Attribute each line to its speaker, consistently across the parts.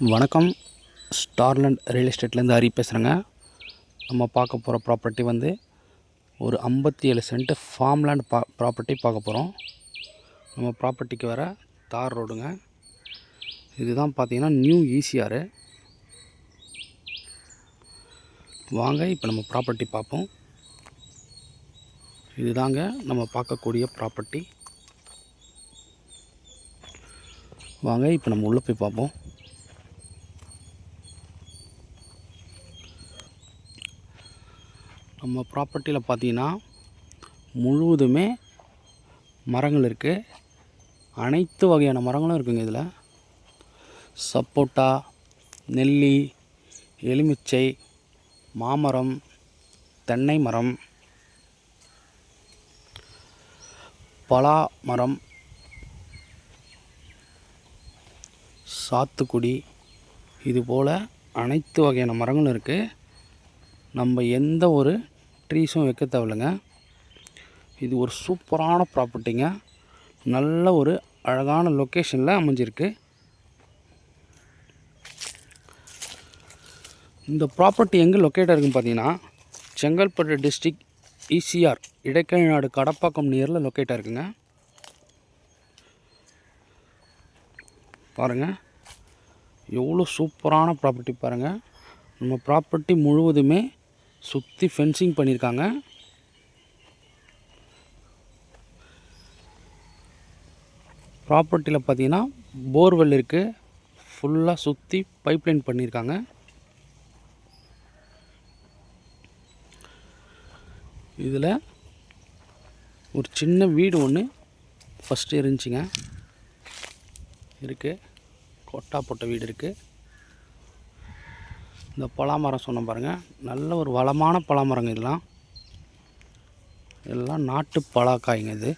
Speaker 1: வணக்கம். ஸ்டார்லேண்ட் ரியல் எஸ்டேட்லேருந்து ஹரி பேசுகிறேங்க. நம்ம பார்க்க போகிற ப்ராப்பர்ட்டி வந்து ஒரு 57 சென்ட் ஃபார்ம்லேண்ட் ப்ராப்பர்ட்டி பார்க்க போகிறோம். நம்ம ப்ராப்பர்ட்டிக்கு வர தார் ரோடுங்க. இதுதான் பார்த்தீங்கன்னா நியூ ஈசிஆர். வாங்க இப்போ நம்ம ப்ராப்பர்ட்டி பார்ப்போம். இதுதாங்க நம்ம பார்க்கக்கூடிய ப்ராப்பர்ட்டி. வாங்க இப்போ நம்ம உள்ளே போய் பார்ப்போம். நம்ம ப்ராப்பர்ட்டியில் பார்த்தீங்கன்னா முழுவதுமே மரங்கள் இருக்குது. அனைத்து வகையான மரங்களும் இருக்குங்க. இதில் சப்போட்டா, நெல்லி, எலுமிச்சை, மாமரம், தென்னை மரம், பலா மரம், சாத்துக்குடி, இதுபோல் அனைத்து வகையான மரங்களும் இருக்குது. நம்ம எந்த ஒரு ட்ரீஸும் வைக்க தேவையில்லைங்க. இது ஒரு சூப்பரான ப்ராப்பர்ட்டிங்க. நல்ல ஒரு அழகான லொக்கேஷனில் அமைஞ்சிருக்கு. இந்த ப்ராப்பர்ட்டி எங்கே லொக்கேட்டாக இருக்குன்னு பார்த்தீங்கன்னா செங்கல்பட்டு டிஸ்ட்ரிக்ட் ஈசிஆர் இடைக்கழிநாடு கடப்பாக்கம் நியரில் லொக்கேட்டாக இருக்குங்க. பாருங்கள் எவ்வளோ சூப்பரான ப்ராப்பர்ட்டி பாருங்கள். நம்ம ப்ராப்பர்ட்டி முழுவதுமே சுற்றி ஃபென்சிங் பண்ணியிருக்காங்க. ப்ராப்பர்ட்டியில் பார்த்தீங்கன்னா போர்வெல் இருக்குது. ஃபுல்லாக சுற்றி பைப்லைன் பண்ணியிருக்காங்க. இதில் ஒரு சின்ன வீடு ஒன்று ஃபஸ்ட்டு இருந்துச்சுங்க. இருக்குது, கொட்டா போட்ட வீடு இருக்குது. இந்த பலாமரம் சொன்ன பாருங்கள், நல்ல ஒரு வளமான பலாமரங்க. இதெல்லாம் நாட்டு பலாக்காய்ங்க. இது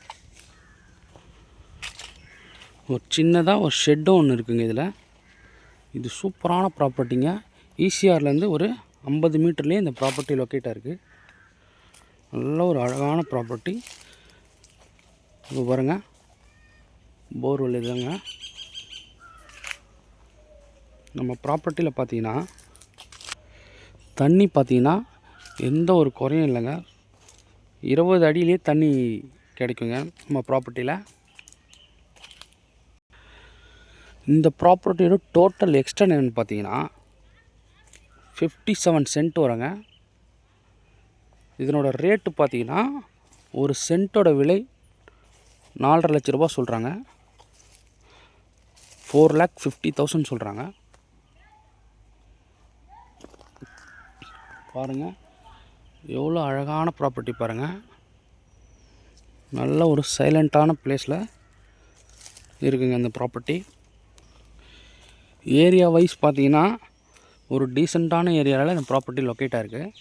Speaker 1: ஒரு சின்னதாக ஒரு ஷெட்டும் ஒன்று இருக்குங்க. இது சூப்பரான ப்ராப்பர்ட்டிங்க. ஈசிஆர்லேருந்து ஒரு 50 மீட்டர்லேயே இந்த ப்ராப்பர்ட்டி லொக்கேட்டாக இருக்குது. நல்ல ஒரு அழகான ப்ராப்பர்ட்டி. இப்போ பாருங்கள் போர்வெல் இதுங்க. நம்ம ப்ராப்பர்ட்டியில் பார்த்தீங்கன்னா தண்ணி பார்த்தீங்கன்னா எந்த ஒரு குறையும் இல்லைங்க. 20 அடியிலே தண்ணி கிடைக்குங்க நம்ம ப்ராப்பர்ட்டியில். இந்த ப்ராப்பர்ட்டியோட டோட்டல் எக்ஸ்டென்ட் என்னென்னு பார்த்தீங்கன்னா 57 சென்ட் வருங்க. இதனோட ரேட்டு பார்த்தீங்கன்னா ஒரு சென்ட்டோட விலை 4.5 லட்ச ரூபா சொல்கிறாங்க. 4,50,000 சொல்கிறாங்க. பாருங்கள் எவ்வளோ அழகான ப்ராப்பர்ட்டி பாருங்கள். நல்ல ஒரு சைலண்ட்டான பிளேஸில் இருக்குங்க இந்த ப்ராப்பர்ட்டி. ஏரியா வைஸ் பார்த்தீங்கன்னா ஒரு டீசெண்டான ஏரியாவில் இந்த ப்ராப்பர்ட்டி லொக்கேட்டாக இருக்குது.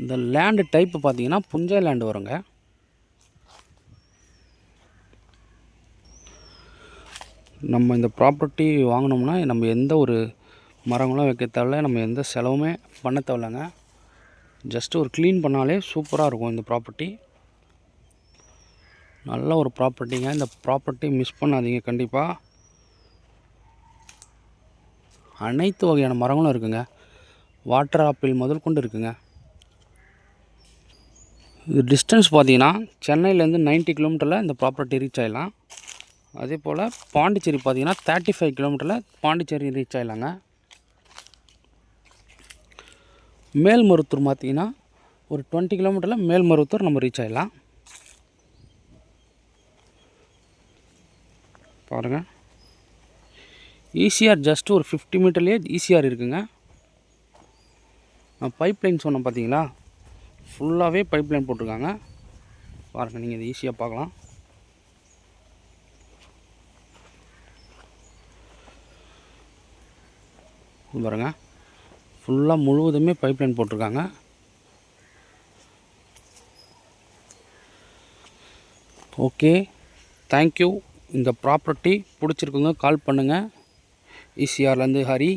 Speaker 1: இந்த லேண்டு டைப்பு பார்த்தீங்கன்னா புஞ்சை லேண்டு வருங்க. நம்ம இந்த ப்ராப்பர்ட்டி வாங்கினோம்னா நம்ம எந்த ஒரு மரங்களும் வைக்க தேவையில்ல, நம்ம எந்த செலவுமே பண்ண தேவையில்லைங்க. ஜஸ்ட்டு ஒரு க்ளீன் பண்ணாலே சூப்பராக இருக்கும் இந்த ப்ராப்பர்ட்டி. நல்ல ஒரு ப்ராப்பர்ட்டிங்க. இந்த ப்ராப்பர்ட்டி மிஸ் பண்ணாதீங்க கண்டிப்பாக. அனைத்து வகையான மரங்களும் இருக்குங்க. வாட்டர் ஆப்பிள் முதல் கொண்டு இருக்குங்க. இது டிஸ்டன்ஸ் பார்த்தீங்கன்னா சென்னையிலேருந்து 90 கிலோமீட்டரில் இந்த ப்ராப்பர்ட்டி ரீச் ஆகிடலாம். அதே போல் பாண்டிச்சேரி பார்த்தீங்கன்னா 35 கிலோமீட்டரில் பாண்டிச்சேரி ரீச் ஆகிடலாங்க. மேல்மருவத்தூர் பார்த்தீங்கன்னா ஒரு 20 கிலோமீட்டரில் மேல்மருவத்தூர் நம்ம ரீச் ஆகிடலாம். பாருங்கள் ஈசிஆர் ஜஸ்ட்டு ஒரு 50 மீட்டர்லேயே ஈசிஆர் இருக்குங்க. நான் பைப்லைன் சொன்னேன் பார்த்தீங்களா, ஃபுல்லாகவே பைப்லைன் போட்டிருக்காங்க. பாருங்கள் நீங்கள் இது ஈஸியாக பார்க்கலாம். பாருங்கள் ஃபுல்லாக முழுவதுமே பைப்லைன் போட்டிருக்காங்க. Okay, thank you. இந்த ப்ராப்பர்ட்டி பிடிச்சிருக்குங்க கால் பண்ணுங்கள். ஈசிஆர்லேருந்து ஹரி.